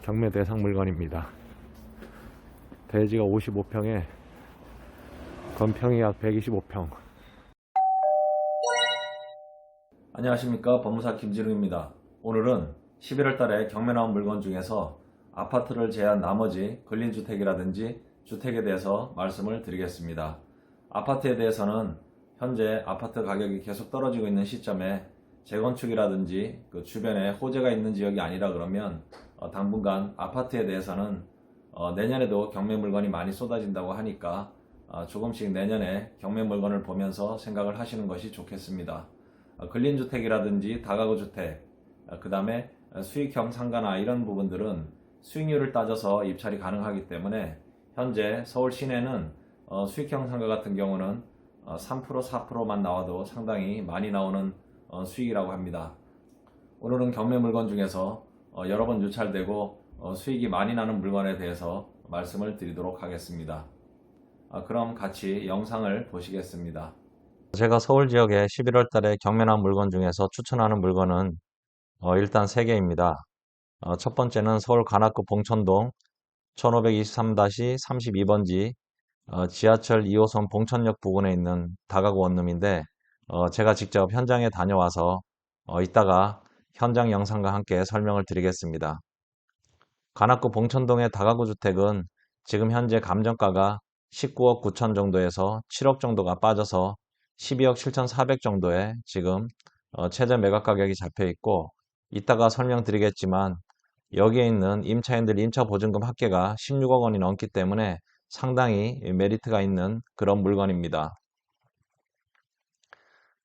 경매 대상 물건입니다. 대지가 55평에 건평이 약 125평. 안녕하십니까, 법무사 김진웅입니다. 오늘은 11월 달에 경매 나온 물건 중에서 아파트를 제외한 나머지 근린주택이라든지 주택에 대해서 말씀을 드리겠습니다. 아파트에 대해서는 현재 아파트 가격이 계속 떨어지고 있는 시점에 재건축이라든지 그 주변에 호재가 있는 지역이 아니라 그러면 당분간 아파트에 대해서는 내년에도 경매 물건이 많이 쏟아진다고 하니까 조금씩 내년에 경매 물건을 보면서 생각을 하시는 것이 좋겠습니다. 근린주택이라든지 다가구 주택, 그 다음에 수익형 상가나 이런 부분들은 수익률을 따져서 입찰이 가능하기 때문에 현재 서울 시내는 수익형 상가 같은 경우는 3% 4%만 나와도 상당히 많이 나오는 수익이라고 합니다. 오늘은 경매 물건 중에서 여러 번 유찰되고 수익이 많이 나는 물건에 대해서 말씀을 드리도록 하겠습니다. 그럼 같이 영상을 보시겠습니다. 제가 서울 지역에 11월 달에 경매 나온 물건 중에서 추천하는 물건은 일단 3개입니다. 첫 번째는 서울 관악구 봉천동 1523-32번지 지하철 2호선 봉천역 부근에 있는 다가구 원룸인데 제가 직접 현장에 다녀와서 이따가 현장 영상과 함께 설명을 드리겠습니다. 관악구 봉천동의 다가구 주택은 지금 현재 감정가가 19억 9천 정도에서 7억 정도가 빠져서 12억 7,400 정도에 지금 최저 매각 가격이 잡혀 있고, 이따가 설명드리겠지만 여기에 있는 임차인들 임차 보증금 합계가 16억 원이 넘기 때문에 상당히 메리트가 있는 그런 물건입니다.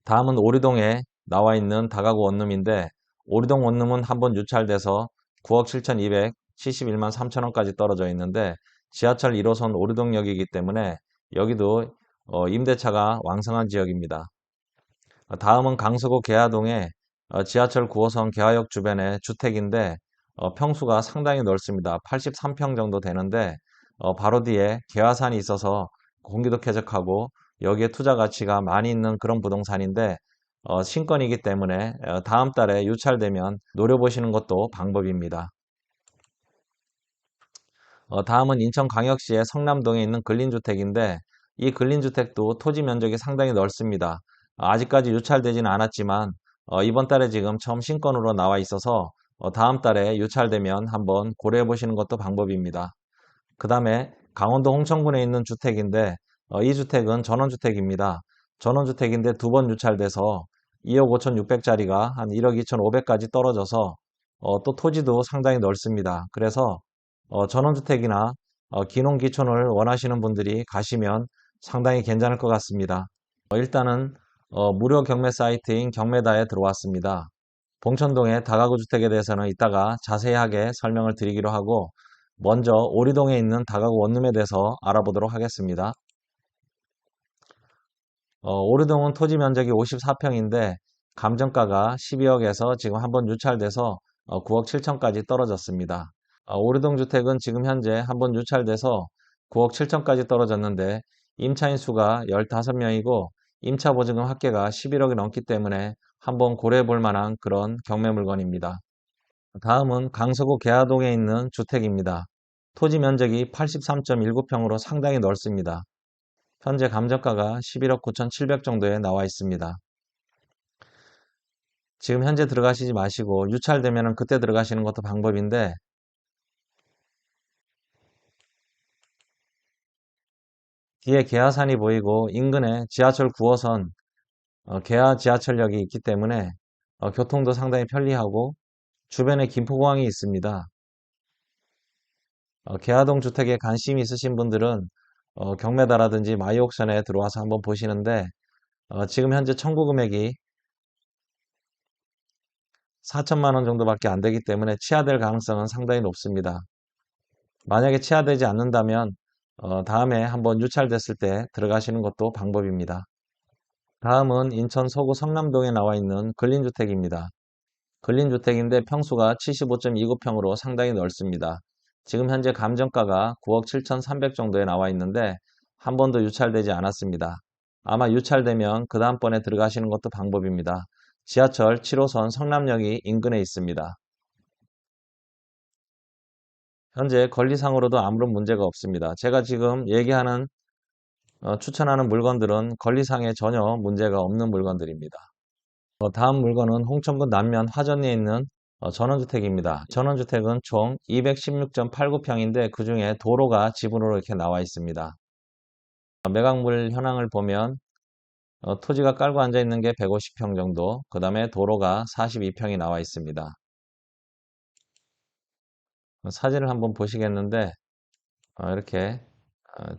다음은 오리동에 나와 있는 다가구 원룸인데, 오리동 원룸은 한번 유찰돼서 9억 7,271만 3천 원까지 떨어져 있는데 지하철 1호선 오리동역이기 때문에 여기도 임대차가 왕성한 지역입니다. 다음은 강서구 계화동에 지하철 9호선 계화역 주변의 주택인데 평수가 상당히 넓습니다. 83평 정도 되는데 바로 뒤에 계화산이 있어서 공기도 쾌적하고 여기에 투자 가치가 많이 있는 그런 부동산인데 신건이기 때문에 다음 달에 유찰되면 노려보시는 것도 방법입니다. 다음은 인천광역시의 성남동에 있는 근린주택인데 이 근린주택도 토지 면적이 상당히 넓습니다. 아직까지 유찰되지는 않았지만 이번 달에 지금 처음 신건으로 나와 있어서 다음 달에 유찰되면 한번 고려해 보시는 것도 방법입니다. 그 다음에 강원도 홍천군에 있는 주택인데 이 주택은 전원주택입니다. 전원주택인데 두 번 유찰돼서 2억 5,600짜리가 한 1억 2,500까지 떨어져서 또 토지도 상당히 넓습니다. 그래서 전원주택이나 기농기촌을 원하시는 분들이 가시면 상당히 괜찮을 것 같습니다. 일단은 무료 경매 사이트인 경매다에 들어왔습니다. 봉천동의 다가구 주택에 대해서는 이따가 자세하게 설명을 드리기로 하고, 먼저 오리동에 있는 다가구 원룸에 대해서 알아보도록 하겠습니다. 오리동은 토지 면적이 54평인데 감정가가 12억에서 지금 한번 유찰돼서 9억 7천까지 떨어졌습니다. 오리동 주택은 지금 현재 한번 유찰돼서 9억 7천까지 떨어졌는데 임차인 수가 15명이고 임차 보증금 합계가 11억이 넘기 때문에 한번 고려해 볼 만한 그런 경매 물건입니다. 다음은 강서구 계화동에 있는 주택입니다. 토지 면적이 83.19평으로 상당히 넓습니다. 현재 감정가가 11억 9,700 정도에 나와 있습니다. 지금 현재 들어가시지 마시고 유찰되면 그때 들어가시는 것도 방법인데, 뒤에 계화산이 보이고 인근에 지하철 9호선 계화 지하철역이 있기 때문에 교통도 상당히 편리하고 주변에 김포공항이 있습니다. 계화동 주택에 관심이 있으신 분들은 경매다라든지 마이옥션에 들어와서 한번 보시는데 지금 현재 청구 금액이 4천만 원 정도밖에 안 되기 때문에 취하될 가능성은 상당히 높습니다. 만약에 취하되지 않는다면 다음에 한번 유찰됐을 때 들어가시는 것도 방법입니다. 다음은 인천 서구 성남동에 나와 있는 근린주택입니다. 근린주택인데 평수가 75.29평으로 상당히 넓습니다. 지금 현재 감정가가 9억 7,300 정도에 나와 있는데 한 번도 유찰되지 않았습니다. 아마 유찰되면 그 다음번에 들어가시는 것도 방법입니다. 지하철 7호선 성남역이 인근에 있습니다. 현재 권리상으로도 아무런 문제가 없습니다. 제가 지금 얘기하는 추천하는 물건들은 권리상에 전혀 문제가 없는 물건들입니다. 다음 물건은 홍천군 남면 화전리에 있는 전원주택입니다. 전원주택은 총 216.89평인데 그 중에 도로가 지분으로 이렇게 나와 있습니다. 매각물 현황을 보면 토지가 깔고 앉아 있는 게 150평 정도, 그 다음에 도로가 42평이 나와 있습니다. 사진을 한번 보시겠는데 이렇게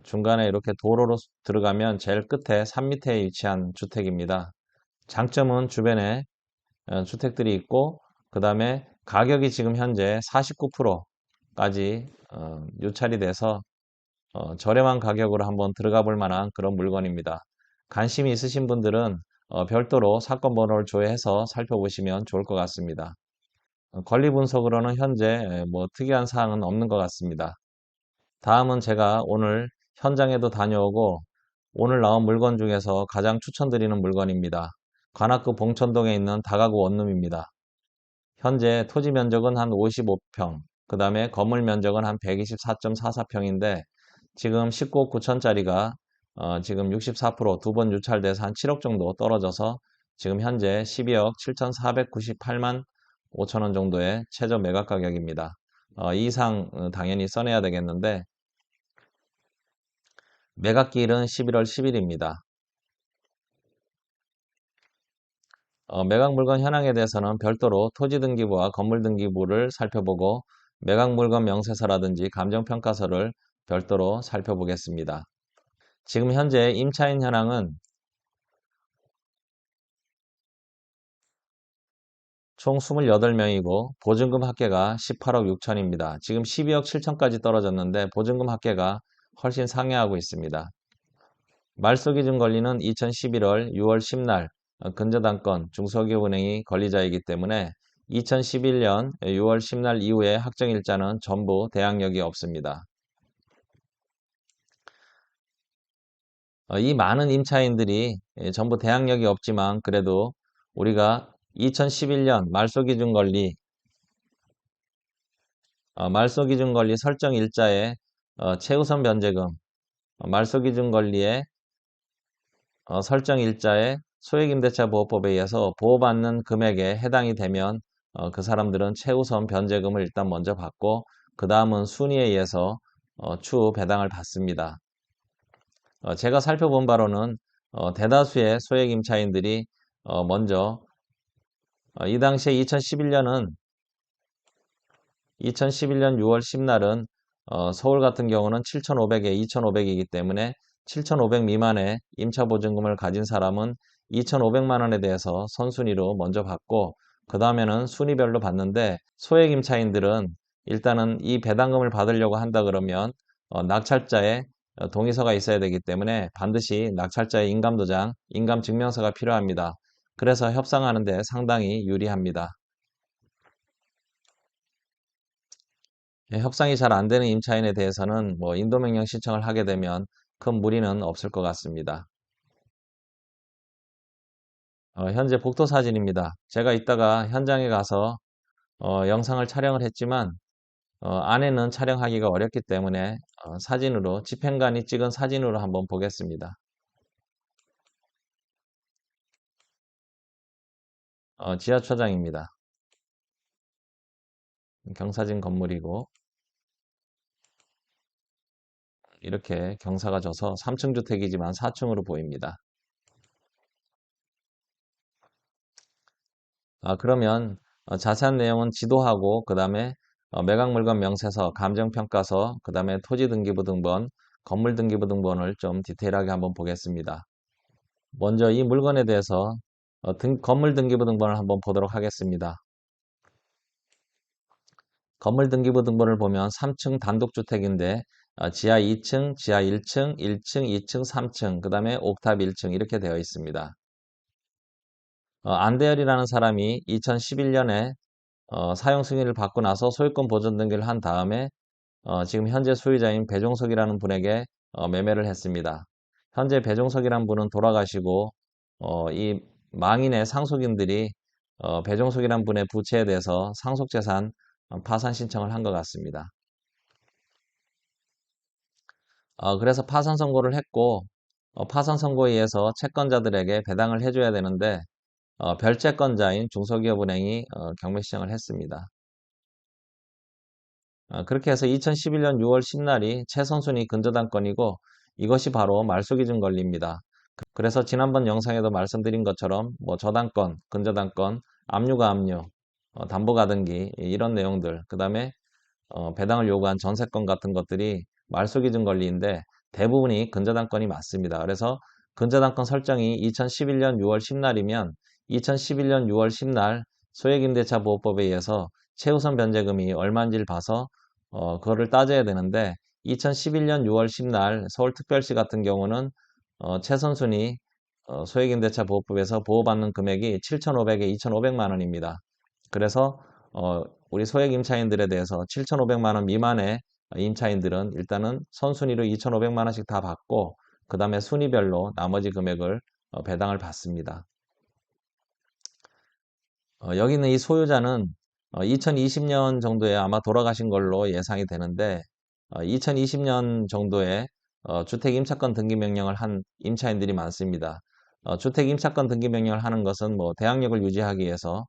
중간에 이렇게 도로로 들어가면 제일 끝에 산 밑에 위치한 주택입니다. 장점은 주변에 주택들이 있고 그 다음에 가격이 지금 현재 49%까지 유찰이 돼서 저렴한 가격으로 한번 들어가 볼 만한 그런 물건입니다. 관심이 있으신 분들은 별도로 사건 번호를 조회해서 살펴보시면 좋을 것 같습니다. 권리 분석으로는 현재 뭐 특이한 사항은 없는 것 같습니다. 다음은 제가 오늘 현장에도 다녀오고 오늘 나온 물건 중에서 가장 추천드리는 물건입니다. 관악구 봉천동에 있는 다가구 원룸입니다. 현재 토지 면적은 한 55평, 그 다음에 건물 면적은 한 124.44평인데 지금 19억 9천짜리가 지금 64% 두 번 유찰돼서 한 7억 정도 떨어져서 지금 현재 12억 7,498만 5천 원 정도의 최저 매각 가격입니다. 이 이상 당연히 써내야 되겠는데 매각기일은 11월 10일입니다. 매각 물건 현황에 대해서는 별도로 토지등기부와 건물등기부를 살펴보고 매각 물건 명세서라든지 감정평가서를 별도로 살펴보겠습니다. 지금 현재 임차인 현황은 총 28명이고 보증금 합계가 18억 6천입니다. 지금 12억 7천까지 떨어졌는데 보증금 합계가 훨씬 상회하고 있습니다. 말소기준 권리는 2011월 6월 10날 근저당권 중소기업은행이 권리자이기 때문에 2011년 6월 10날 이후에 확정일자는 전부 대항력이 없습니다. 이 많은 임차인들이 전부 대항력이 없지만 그래도 우리가 2011년 말소기준 권리 설정 일자에 최우선 변제금, 말소기준 권리의 설정 일자에 소액임대차 보호법에 의해서 보호받는 금액에 해당이 되면 그 사람들은 최우선 변제금을 일단 먼저 받고 그 다음은 순위에 의해서 추후 배당을 받습니다. 제가 살펴본 바로는 대다수의 소액임차인들이 먼저 이 당시에 2011년 6월 10날은 서울 같은 경우는 7,500에 2,500이기 때문에 7,500 미만의 임차보증금을 가진 사람은 2,500만 원에 대해서 선순위로 먼저 받고 그 다음에는 순위별로 받는데 소액임차인들은 일단은 이 배당금을 받으려고 한다 그러면 낙찰자의 동의서가 있어야 되기 때문에 반드시 낙찰자의 인감도장, 인감증명서가 필요합니다. 그래서 협상하는 데 상당히 유리합니다. 협상이 잘 안 되는 임차인에 대해서는 뭐 인도명령 신청을 하게 되면 큰 무리는 없을 것 같습니다. 현재 복도 사진입니다. 제가 이따가 현장에 가서 영상을 촬영을 했지만 안에는 촬영하기가 어렵기 때문에 사진으로 집행관이 찍은 사진으로 한번 보겠습니다. 지하초장입니다. 경사진 건물이고 이렇게 경사가 져서 3층 주택이지만 4층으로 보입니다. 그러면 자세한 내용은 지도하고 그 다음에 매각물건 명세서, 감정평가서, 그 다음에 토지등기부 등본, 건물등기부 등본을 좀 디테일하게 한번 보겠습니다. 먼저 이 물건에 대해서 건물등기부 등본을 한번 보도록 하겠습니다. 건물등기부 등본을 보면 3층 단독주택인데 지하 2층, 지하 1층, 1층, 2층, 3층, 그 다음에 옥탑 1층 이렇게 되어 있습니다. 안대열이라는 사람이 2011년에 사용 승인을 받고 나서 소유권 보존 등기를 한 다음에 지금 현재 소유자인 배종석이라는 분에게 매매를 했습니다. 현재 배종석이라는 분은 돌아가시고 이 망인의 상속인들이 배종석이라는 분의 부채에 대해서 상속재산 파산 신청을 한 것 같습니다. 그래서 파산 선고를 했고, 파산 선고에 의해서 채권자들에게 배당을 해줘야 되는데, 별채권자인 중소기업은행이 경매 신청을 했습니다. 그렇게 해서 2011년 6월 10날이 최선순위 근저당권이고 이것이 바로 말소기준 권리입니다. 그래서 지난번 영상에도 말씀드린 것처럼 뭐 저당권, 근저당권, 압류가 압류, 담보가등기 이런 내용들, 그 다음에 배당을 요구한 전세권 같은 것들이 말소기준 권리인데 대부분이 근저당권이 맞습니다. 그래서 근저당권 설정이 2011년 6월 10날이면 2011년 6월 10날 소액임대차보호법에 의해서 최우선 변제금이 얼마인지를 봐서 그거를 따져야 되는데 2011년 6월 10날 서울특별시 같은 경우는 최선순위 소액임대차보호법에서 보호받는 금액이 7,500에 2,500만 원입니다. 그래서 우리 소액 임차인들에 대해서 7,500만 원 미만의 임차인들은 일단은 선순위로 2,500만 원씩 다 받고 그 다음에 순위별로 나머지 금액을 배당을 받습니다. 여기 있는 이 소유자는 2020년 정도에 아마 돌아가신 걸로 예상이 되는데 2020년 정도에 주택 임차권 등기 명령을 한 임차인들이 많습니다. 주택 임차권 등기 명령을 하는 것은 뭐 대항력을 유지하기 위해서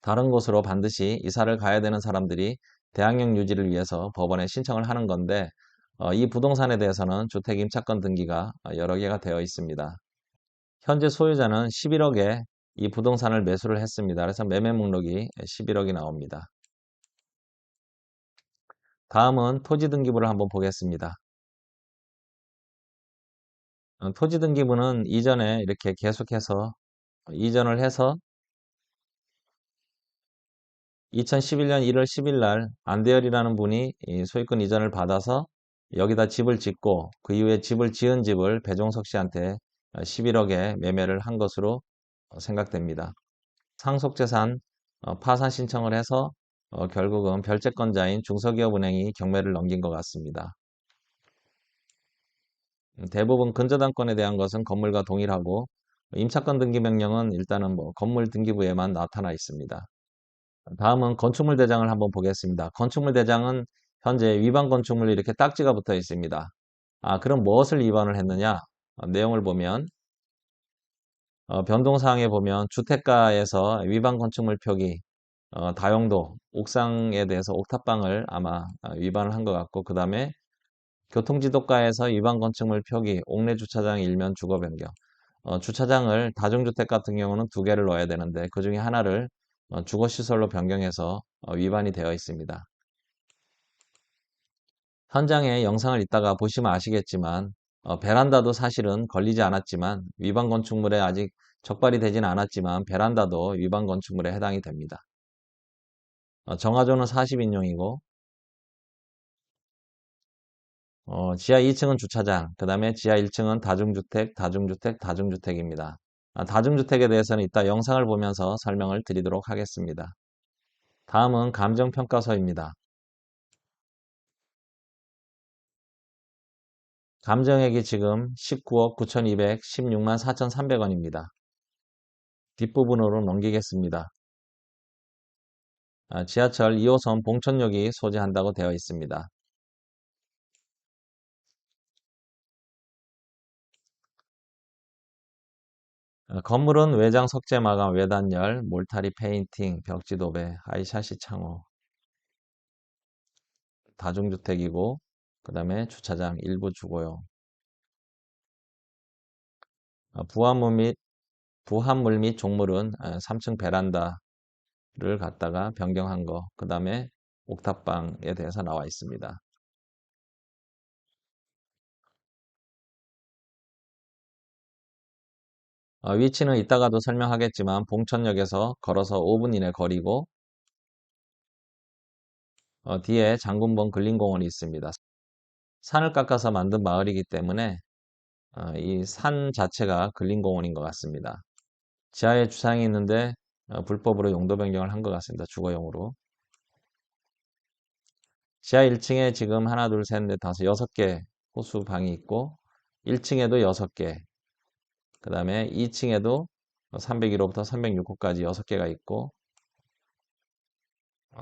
다른 곳으로 반드시 이사를 가야 되는 사람들이 대항력 유지를 위해서 법원에 신청을 하는 건데 이 부동산에 대해서는 주택 임차권 등기가 여러 개가 되어 있습니다. 현재 소유자는 11억에 이 부동산을 매수를 했습니다. 그래서 매매 목록이 11억이 나옵니다. 다음은 토지 등기부를 한번 보겠습니다. 토지 등기부는 이전에 이렇게 계속해서 이전을 해서 2011년 1월 10일 날 안대열이라는 분이 이 소유권 이전을 받아서 여기다 집을 짓고 그 이후에 집을 지은 집을 배종석 씨한테 11억에 매매를 한 것으로 생각됩니다. 상속재산 파산 신청을 해서 결국은 별채권자인 중소기업은행이 경매를 넘긴 것 같습니다. 대부분 근저당권에 대한 것은 건물과 동일하고 임차권 등기 명령은 일단은 뭐 건물 등기부에만 나타나 있습니다. 다음은 건축물 대장을 한번 보겠습니다. 건축물 대장은 현재 위반 건축물이 이렇게 딱지가 붙어 있습니다. 그럼 무엇을 위반을 했느냐? 내용을 보면 변동사항에 보면 주택가에서 위반 건축물 표기, 다용도, 옥상에 대해서 옥탑방을 아마 위반을 한 것 같고 그 다음에 교통지도가에서 위반 건축물 표기, 옥내 주차장 일면 주거 변경. 주차장을 다중주택 같은 경우는 두 개를 넣어야 되는데 그 중에 하나를 주거시설로 변경해서 위반이 되어 있습니다. 현장에 영상을 이따가 보시면 아시겠지만 베란다도 사실은 걸리지 않았지만 위반 건축물에 아직 적발이 되지는 않았지만 베란다도 위반 건축물에 해당이 됩니다. 정화조는 40인용이고 지하 2층은 주차장, 그 다음에 지하 1층은 다중주택, 다중주택, 다중주택입니다. 다중주택에 대해서는 이따 영상을 보면서 설명을 드리도록 하겠습니다. 다음은 감정평가서입니다. 감정액이 지금 19억 9,216만 4,300원입니다. 뒷부분으로 넘기겠습니다. 지하철 2호선 봉천역이 소재한다고 되어 있습니다. 건물은 외장 석재 마감, 외단열, 몰타리 페인팅, 벽지 도배, 하이샤시 창호, 다중주택이고 그 다음에 주차장 일부 주거용. 부합물 및 종물은 3층 베란다를 갖다가 변경한 거, 그 다음에 옥탑방에 대해서 나와 있습니다. 위치는 이따가도 설명하겠지만 봉천역에서 걸어서 5분 이내 거리고 뒤에 장군봉 근린공원이 있습니다. 산을 깎아서 만든 마을이기 때문에 이 산 자체가 근린공원인 것 같습니다. 지하에 주차장이 있는데 불법으로 용도 변경을 한 것 같습니다. 주거용으로. 지하 1층에 지금 하나, 둘, 셋, 넷, 다섯, 6개 호수 방이 있고 1층에도 6개, 그 다음에 2층에도 301호부터 306호까지 6개가 있고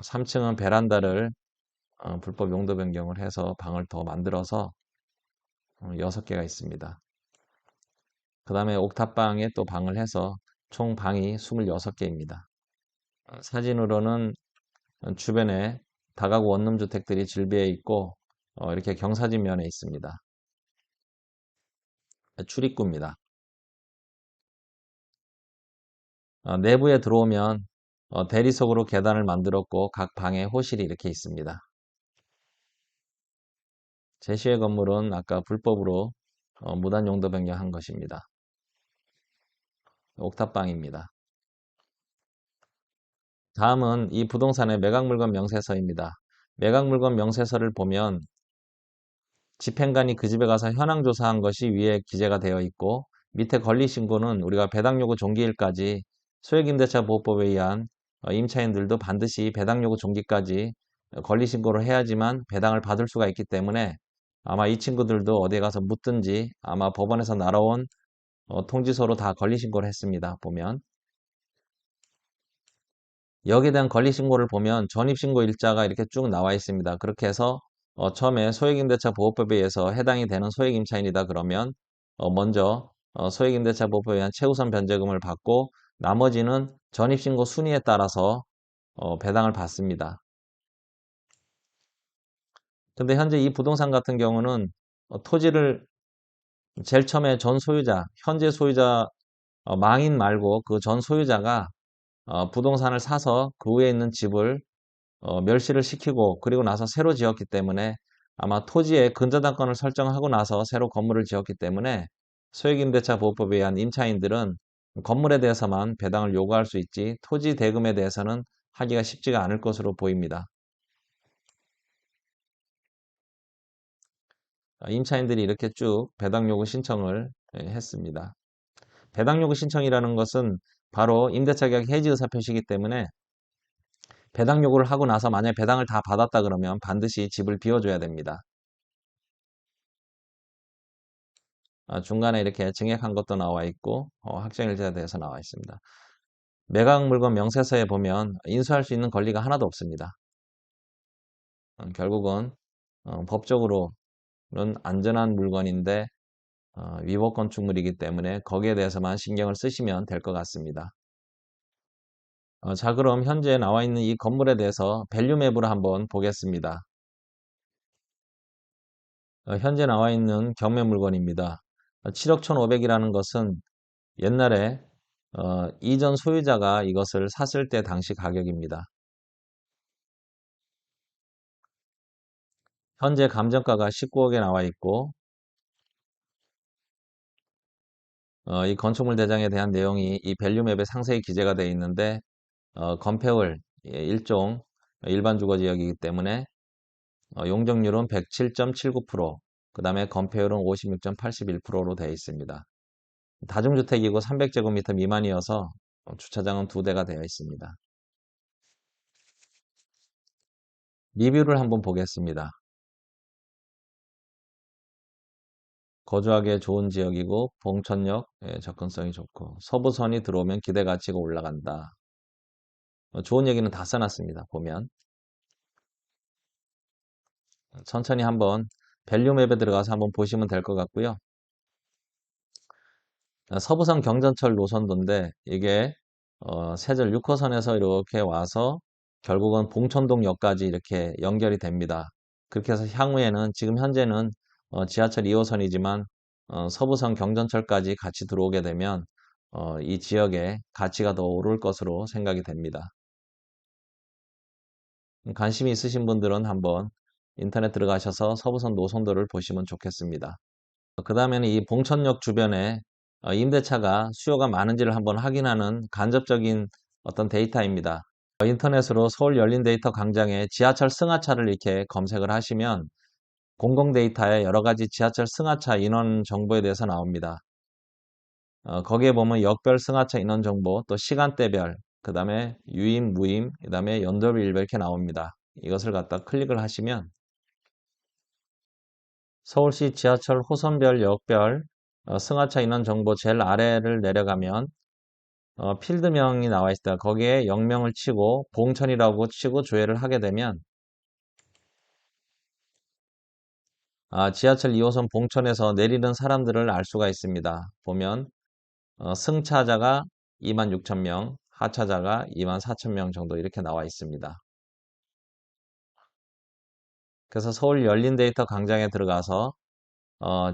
3층은 베란다를 불법 용도 변경을 해서 방을 더 만들어서 6개가 있습니다. 그 다음에 옥탑방에 또 방을 해서 총 방이 26개입니다. 사진으로는 주변에 다가구 원룸주택들이 질비해 있고 이렇게 경사진 면에 있습니다. 출입구입니다. 내부에 들어오면 대리석으로 계단을 만들었고 각 방에 호실이 이렇게 있습니다. 제시의 건물은 아까 불법으로 무단 용도 변경한 것입니다. 옥탑방입니다. 다음은 이 부동산의 매각물건 명세서입니다. 매각물건 명세서를 보면 집행관이 그 집에 가서 현황 조사한 것이 위에 기재가 되어 있고 밑에 권리신고는 우리가 배당요구 종기일까지 소액임대차 보호법에 의한 임차인들도 반드시 배당요구 종기까지 권리신고를 해야지만 배당을 받을 수가 있기 때문에 아마 이 친구들도 어디에 가서 묻든지 아마 법원에서 날아온 통지서로 다 권리신고를 했습니다. 보면 여기에 대한 권리신고를 보면 전입신고 일자가 이렇게 쭉 나와 있습니다. 그렇게 해서 처음에 소액임대차 보호법에 의해서 해당이 되는 소액임차인이다 그러면 먼저 소액임대차 보호법에 의한 최우선 변제금을 받고 나머지는 전입신고 순위에 따라서 배당을 받습니다. 근데 현재 이 부동산 같은 경우는 토지를 제일 처음에 전 소유자, 현재 소유자 망인 말고 그 전 소유자가 부동산을 사서 그 위에 있는 집을 멸시를 시키고 그리고 나서 새로 지었기 때문에 아마 토지에 근저당권을 설정하고 나서 새로 건물을 지었기 때문에 소액임대차 보호법에 의한 임차인들은 건물에 대해서만 배당을 요구할 수 있지 토지 대금에 대해서는 하기가 쉽지가 않을 것으로 보입니다. 임차인들이 이렇게 쭉 배당 요구 신청을 했습니다. 배당 요구 신청이라는 것은 바로 임대차 계약 해지 의사 표시이기 때문에 배당 요구를 하고 나서 만약에 배당을 다 받았다 그러면 반드시 집을 비워줘야 됩니다. 중간에 이렇게 증액한 것도 나와 있고 확정일자에 대해서 나와 있습니다. 매각 물건 명세서에 보면 인수할 수 있는 권리가 하나도 없습니다. 결국은 법적으로는 안전한 물건인데 위법 건축물이기 때문에 거기에 대해서만 신경을 쓰시면 될 것 같습니다. 자, 그럼 현재 나와 있는 이 건물에 대해서 밸류맵으로 한번 보겠습니다. 현재 나와 있는 경매 물건입니다. 7억 1,500이라는 것은 옛날에 이전 소유자가 이것을 샀을 때 당시 가격입니다. 현재 감정가가 19억에 나와 있고 이 건축물 대장에 대한 내용이 이 밸류맵에 상세히 기재가 되어 있는데 건폐율 일종 일반 주거 지역이기 때문에 용적률은 107.79%, 그 다음에 건폐율은 56.81%로 되어 있습니다. 다중주택이고 300제곱미터 미만이어서 주차장은 2대가 되어 있습니다. 리뷰를 한번 보겠습니다. 거주하기에 좋은 지역이고 봉천역 접근성이 좋고 서부선이 들어오면 기대 가치가 올라간다. 좋은 얘기는 다 써놨습니다. 보면 천천히 한번 밸류맵에 들어가서 한번 보시면 될 것 같고요. 서부선 경전철 노선도인데 이게 세절 6호선에서 이렇게 와서 결국은 봉천동역까지 이렇게 연결이 됩니다. 그렇게 해서 향후에는 지금 현재는 지하철 2호선이지만 서부선 경전철까지 같이 들어오게 되면 이 지역의 가치가 더 오를 것으로 생각이 됩니다. 관심이 있으신 분들은 한번 인터넷 들어가셔서 서부선 노선도를 보시면 좋겠습니다. 그 다음에는 이 봉천역 주변에 임대차가 수요가 많은지를 한번 확인하는 간접적인 어떤 데이터입니다. 인터넷으로 서울 열린 데이터 광장에 지하철 승하차를 이렇게 검색을 하시면 공공 데이터에 여러 가지 지하철 승하차 인원 정보에 대해서 나옵니다. 거기에 보면 역별 승하차 인원 정보, 또 시간대별, 그 다음에 유임, 무임, 그 다음에 연도별, 일별 이렇게 나옵니다. 이것을 갖다 클릭을 하시면 서울시 지하철 호선별, 역별, 승하차 인원 정보 제일 아래를 내려가면 필드명이 나와 있다. 거기에 영명을 치고 봉천이라고 치고 조회를 하게 되면 지하철 2호선 봉천에서 내리는 사람들을 알 수가 있습니다. 보면 승차자가 26,000명, 하차자가 24,000명 정도 이렇게 나와 있습니다. 그래서 서울 열린데이터 광장에 들어가서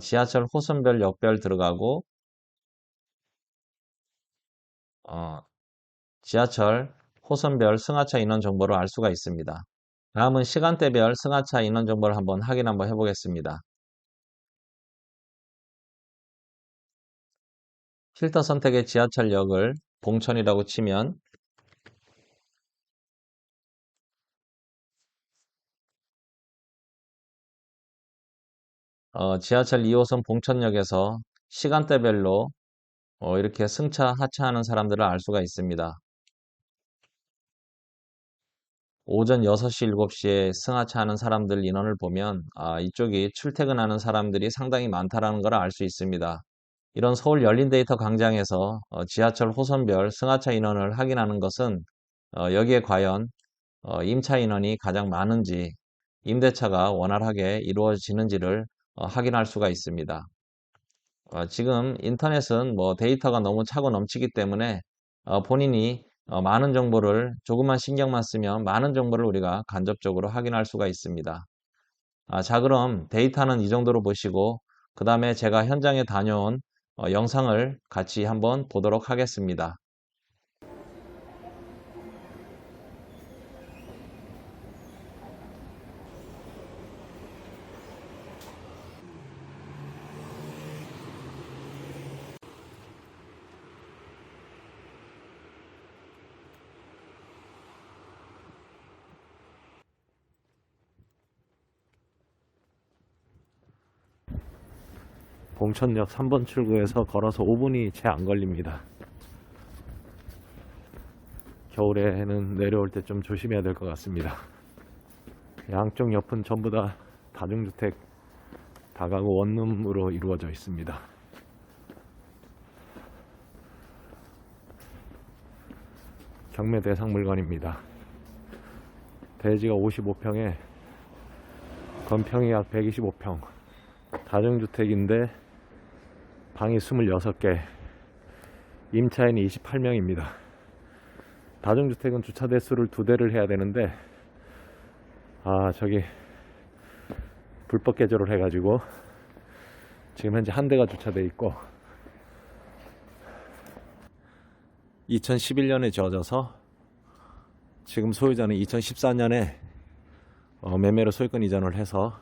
지하철 호선별 역별 들어가고 지하철 호선별 승하차 인원 정보를 알 수가 있습니다. 다음은 시간대별 승하차 인원 정보를 한번 해보겠습니다. 필터 선택의 지하철역을 봉천이라고 치면 지하철 2호선 봉천역에서 시간대별로 이렇게 승차, 하차하는 사람들을 알 수가 있습니다. 오전 6시, 7시에 승하차하는 사람들 인원을 보면 이쪽이 출퇴근하는 사람들이 상당히 많다라는 걸 알 수 있습니다. 이런 서울 열린데이터 광장에서 지하철 호선별 승하차 인원을 확인하는 것은 여기에 과연 임차 인원이 가장 많은지 임대차가 원활하게 이루어지는지를 확인할 수가 있습니다. 지금 인터넷은 데이터가 너무 차고 넘치기 때문에 본인이 많은 정보를 조금만 신경만 쓰면 많은 정보를 우리가 간접적으로 확인할 수가 있습니다. 자, 그럼 데이터는 이 정도로 보시고 그 다음에 제가 현장에 다녀온 영상을 같이 한번 보도록 하겠습니다. 봉천역 3번 출구에서 걸어서 5분이 채 안 걸립니다. 겨울에는 내려올 때 좀 조심해야 될 것 같습니다. 양쪽 옆은 전부 다 다중주택 다가구 원룸으로 이루어져 있습니다. 경매 대상 물건입니다. 대지가 55평에 건평이 약 125평, 다중주택인데 방이 26개, 임차인이 28명입니다. 다중주택은 주차 대수를 2대를 해야 되는데 저기 불법 개조를 해가지고 지금 현재 한 대가 주차되어 있고 2011년에 지어져서 지금 소유자는 2014년에 매매로 소유권 이전을 해서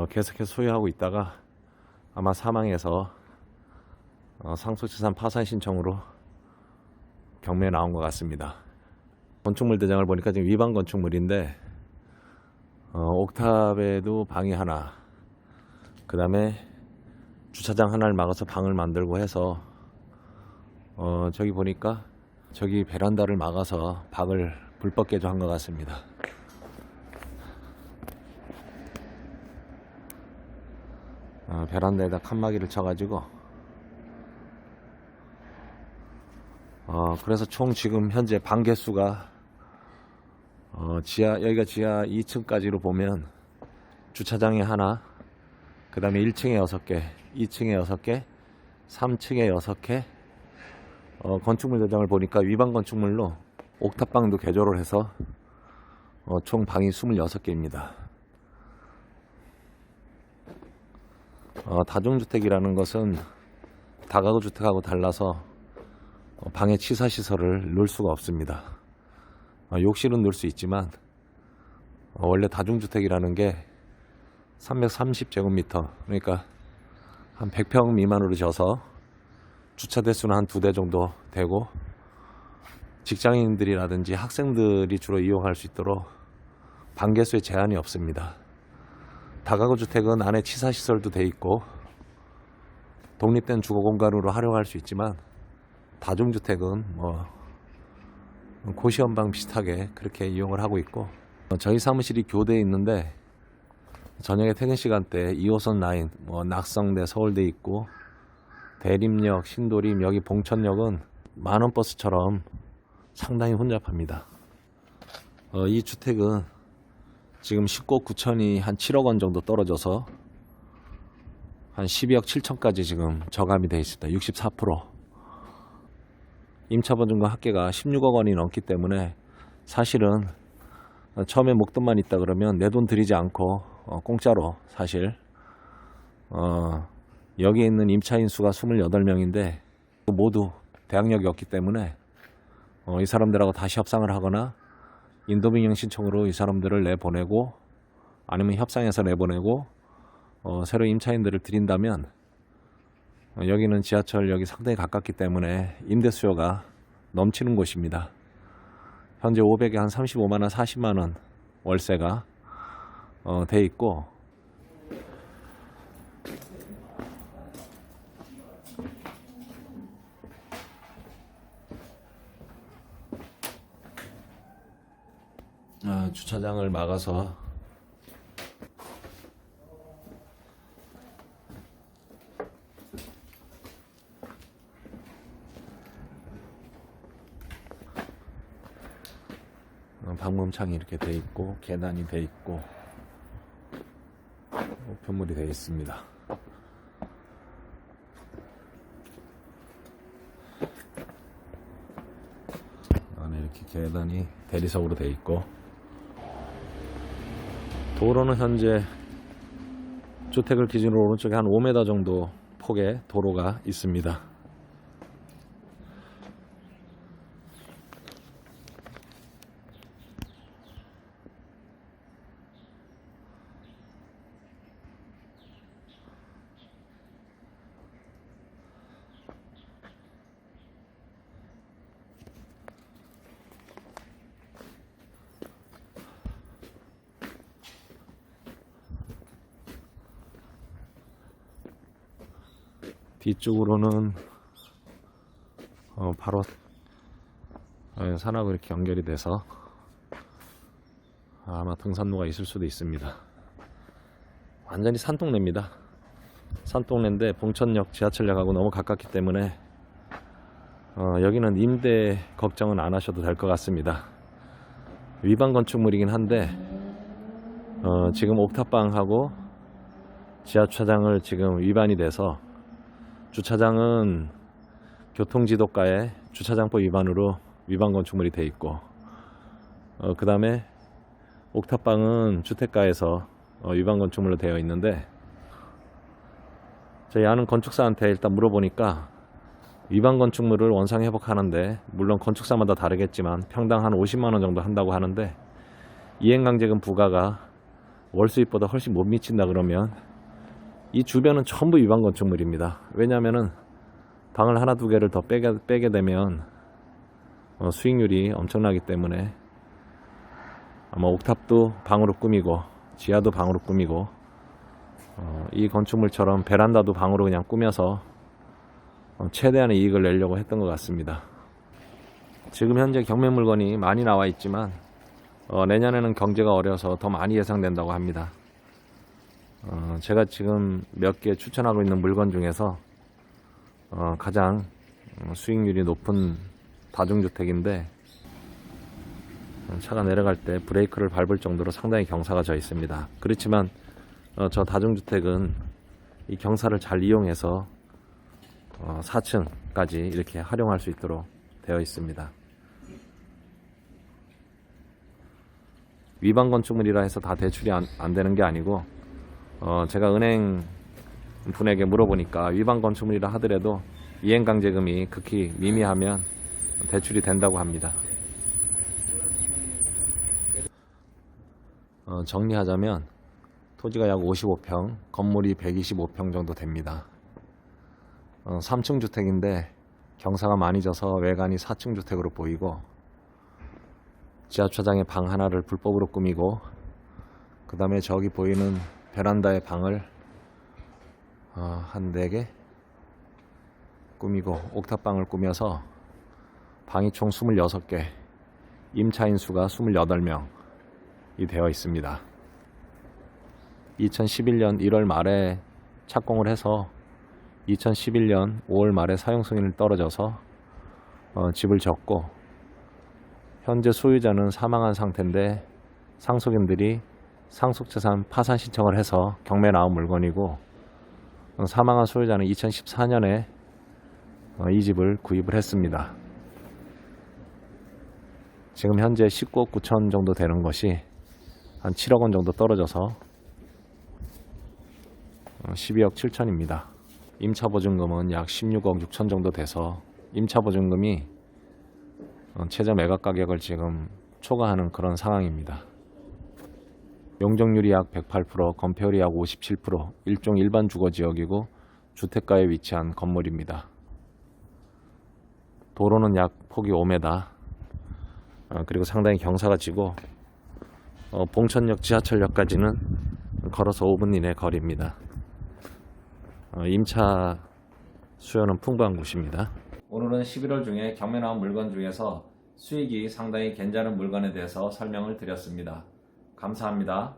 계속해서 소유하고 있다가 아마 사망해서 상속재산 파산 신청으로 경매에 나온 것 같습니다. 건축물 대장을 보니까 지금 위반 건축물인데 옥탑에도 방이 하나, 그 다음에 주차장 하나를 막아서 방을 만들고 해서 저기 보니까 저기 베란다를 막아서 방을 불법 개조한 것 같습니다. 베란다에다 칸막이를 쳐가지고 그래서 총 지금 현재 방 개수가 여기가 지하 2층까지로 보면 주차장에 하나, 그 다음에 1층에 6개, 2층에 6개, 3층에 6개, 건축물 대장을 보니까 위반 건축물로 옥탑방도 개조를 해서 총 방이 26개입니다. 다중주택이라는 것은 다가구 주택하고 달라서 방에 치사시설을 넣을 수가 없습니다. 욕실은 넣을 수 있지만 원래 다중주택이라는 게 330제곱미터, 그러니까 한 100평 미만으로 져서 주차 대수는 한 2대 정도 되고 직장인들이라든지 학생들이 주로 이용할 수 있도록 방 개수에 제한이 없습니다. 다가구 주택은 안에 치사시설도 돼 있고 독립된 주거 공간으로 활용할 수 있지만 다중주택은 고시원방 비슷하게 그렇게 이용을 하고 있고 저희 사무실이 교대에 있는데 저녁에 퇴근 시간대 2호선 라인 낙성대 서울대 있고 대림역, 신도림, 여기 봉천역은 만원버스처럼 상당히 혼잡합니다. 이 주택은 지금 10억 9천이 한 7억 원 정도 떨어져서 한 12억 7천까지 지금 저감이 되어 있습니다. 64%. 임차보증금 합계가 16억 원이 넘기 때문에 사실은 처음에 목돈만 있다 그러면 내 돈 들이지 않고 공짜로 사실 여기에 있는 임차인 수가 28명인데 모두 대항력이 없기 때문에 이 사람들하고 다시 협상을 하거나 인도민영 신청으로 이 사람들을 내보내고 아니면 협상해서 내보내고 새로 임차인들을 들인다면 여기는 지하철역이 상당히 가깝기 때문에 임대 수요가 넘치는 곳입니다. 현재 500에 한 35만원, 40만원 월세가 돼 있고 주차장을 막아서 방범창이 이렇게 돼 있고 계단이 돼 있고 우편물이 돼 있습니다. 안에 이렇게 계단이 대리석으로 돼 있고 도로는 현재 주택을 기준으로 오른쪽에 한 5m 정도 폭의 도로가 있습니다. 뒤쪽으로는 바로 산하고 이렇게 연결이 돼서 아마 등산로가 있을 수도 있습니다. 완전히 산동네입니다. 산동네인데 봉천역 지하철역하고 너무 가깝기 때문에 여기는 임대 걱정은 안 하셔도 될 것 같습니다. 위반 건축물이긴 한데 지금 옥탑방하고 지하주차장을 지금 위반이 돼서 주차장은 교통지도과에 주차장법 위반으로 위반 건축물이 돼 있고 그 다음에 옥탑방은 주택가에서 위반 건축물로 되어 있는데 저희 아는 건축사한테 일단 물어보니까 위반 건축물을 원상 회복하는데 물론 건축사마다 다르겠지만 평당 한 50만원 정도 한다고 하는데 이행강제금 부과가 월수입보다 훨씬 못 미친다 그러면 이 주변은 전부 위반 건축물입니다. 왜냐하면은 방을 하나 두 개를 더 빼게 되면 수익률이 엄청나기 때문에 아마 옥탑도 방으로 꾸미고 지하도 방으로 꾸미고 이 건축물처럼 베란다도 방으로 그냥 꾸며서 최대한의 이익을 내려고 했던 것 같습니다. 지금 현재 경매 물건이 많이 나와 있지만 내년에는 경제가 어려서 더 많이 예상된다고 합니다. 제가 지금 몇 개 추천하고 있는 물건 중에서 가장 수익률이 높은 다중주택인데 차가 내려갈 때 브레이크를 밟을 정도로 상당히 경사가 져 있습니다. 그렇지만 저 다중주택은 이 경사를 잘 이용해서 4층까지 이렇게 활용할 수 있도록 되어 있습니다. 위반 건축물이라 해서 다 대출이 안 되는 게 아니고 제가 은행 분에게 물어보니까 위반 건축물이라 하더라도 이행강제금이 극히 미미하면 대출이 된다고 합니다. 정리하자면 토지가 약 55평, 건물이 125평 정도 됩니다. 3층 주택인데 경사가 많이 져서 외관이 4층 주택으로 보이고 지하주차장에 방 하나를 불법으로 꾸미고 그 다음에 저기 보이는 베란다에 방을 한 4개 꾸미고 옥탑방을 꾸며서 방이 총 26개, 임차인 수가 28명이 되어 있습니다. 2011년 1월 말에 착공을 해서 2011년 5월 말에 사용 승인을 떨어져서 집을 졌고 현재 소유자는 사망한 상태인데 상속인들이 상속재산 파산 신청을 해서 경매 나온 물건이고 사망한 소유자는 2014년에 이 집을 구입을 했습니다. 지금 현재 19억 9천 정도 되는 것이 한 7억 원 정도 떨어져서 12억 7천입니다. 임차보증금은 약 16억 6천 정도 돼서 임차보증금이 최저 매각 가격을 지금 초과하는 그런 상황입니다. 용적률이 약 108%, 건폐율이 약 57%, 일종 일반 주거지역이고 주택가에 위치한 건물입니다. 도로는 약 폭이 5m, 그리고 상당히 경사가 지고 봉천역 지하철역까지는 걸어서 5분 이내 거리입니다. 임차 수요는 풍부한 곳입니다. 오늘은 11월 중에 경매 나온 물건 중에서 수익이 상당히 괜찮은 물건에 대해서 설명을 드렸습니다. 감사합니다.